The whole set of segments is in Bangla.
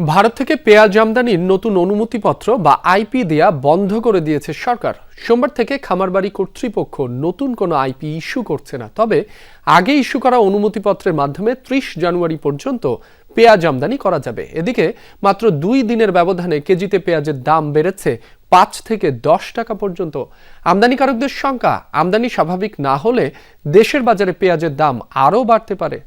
ভারত থেকে পেঁয়াজ আমদানির নতুন অনুমতিপত্র বা আইপি দেয়া বন্ধ করে দিয়েছে সরকার। সোমবার থেকে খামারবাড়ি কর্তৃপক্ষ নতুন কোনো আইপি ইস্যু করছে না। তবে আগে ইস্যু করা অনুমতিপত্রের মাধ্যমে ৩০ জানুয়ারি পর্যন্ত পেঁয়াজ আমদানি করা যাবে। এদিকে মাত্র ২ দিনের ব্যবধানে কেজিতে পেঁয়াজের দাম বেড়েছে ৫ থেকে ১০ টাকা পর্যন্ত। আমদানিকারকদের শঙ্কা, আমদানি স্বাভাবিক না হলে দেশের বাজারে পেঁয়াজের দাম আরও বাড়তে পারে।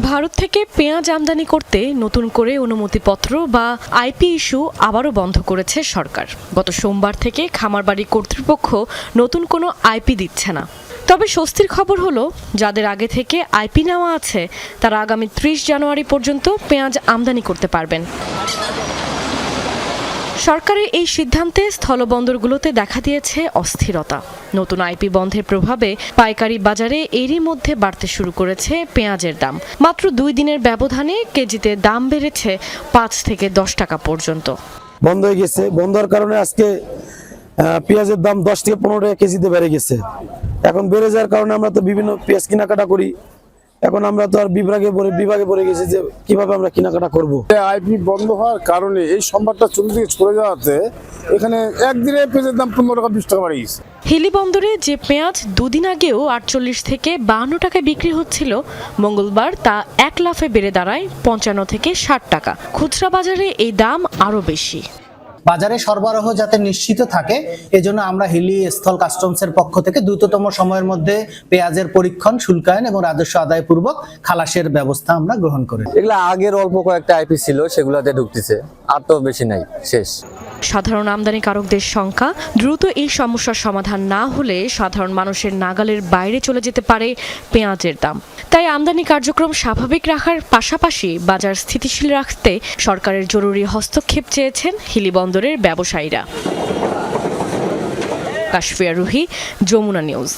ভারত থেকে পেঁয়াজ আমদানি করতে নতুন করে অনুমতিপত্র বা আইপি ইস্যু আবারও বন্ধ করেছে সরকার। গত সোমবার থেকে খামারবাড়ি কর্তৃপক্ষ নতুন কোনো আইপি দিচ্ছে না। তবে স্বস্তির খবর হলো, যাদের আগে থেকে আইপি নেওয়া আছে তারা আগামী ৩০ জানুয়ারি পর্যন্ত পেঁয়াজ আমদানি করতে পারবেন। সরকারের এই সিদ্ধান্তে স্থলবন্দরগুলোতে দেখা দিয়েছে অস্থিরতা। নতুন আইপি বন্ধের প্রভাবে পাইকারি বাজারে এরই মধ্যে বাড়তে শুরু করেছে পেঁয়াজের দাম। মাত্র ২ দিনের ব্যবধানে কেজিতে দাম বেড়েছে ৫ থেকে ১০ টাকা পর্যন্ত। বন্ধ হয়ে গেছে। বন্ধ হওয়ার কারণে আজকে পেঁয়াজের দাম ১০ থেকে ১৫ টাকা কেজিতে বেড়ে গেছে। এখন বেড়ে যাওয়ার কারণে আমরা তো বিভিন্ন পেঁয়াজ কেনাকাটা করি। এখন আমরা তো আর বিভাগে পড়ে গেছি যে কিভাবে আমরা কেনাকাটা করব। আইপি বন্ধ হওয়ার কারণে এই সম্ভারটা চতুর্দিকে ছড়ে যাওয়াতে এখানে একদিনে পেঁয়াজের দাম ১৫ টাকা ২০ টাকা বাড়ে গেছে। হিলি বন্দরে যে পেঁয়াজ দুদিন আগেও ৪৮ থেকে ৫২ টাকায় বিক্রি হচ্ছিল, মঙ্গলবার তা এক লাফে বেড়ে দাঁড়ায় ৫৫ থেকে ৬০ টাকা। খুচরা বাজারে এই দাম আরও বেশি। বাজারে সরবরাহ যাতে নিশ্চিত থাকে এজন্য আমরা হিলি স্থল কাস্টমসের পক্ষ থেকে দ্রুততম সময়ের মধ্যে পেঁয়াজের পরীক্ষণ, শুল্কায়ন এবং রাজস্ব আদায় পূর্বক খালাসের ব্যবস্থা আমরা গ্রহণ করি। এগুলা আগের অল্প কয়েকটা আইপি ছিল, সেগুলোতে ঢুকতেছে, আর তো বেশি নাই, শেষ। সাধারণ আমদানিকারকদের শঙ্কা, দ্রুত এই সমস্যার সমাধান না হলে সাধারণ মানুষের নাগালের বাইরে চলে যেতে পারে পেঁয়াজের দাম। তাই আমদানি কার্যক্রম স্বাভাবিক রাখার পাশাপাশি বাজার স্থিতিশীল রাখতে সরকারের জরুরি হস্তক্ষেপ চেয়েছেন হিলি বন্দরের ব্যবসায়ীরা। কাশফিয়া রুহি, যমুনা নিউজ।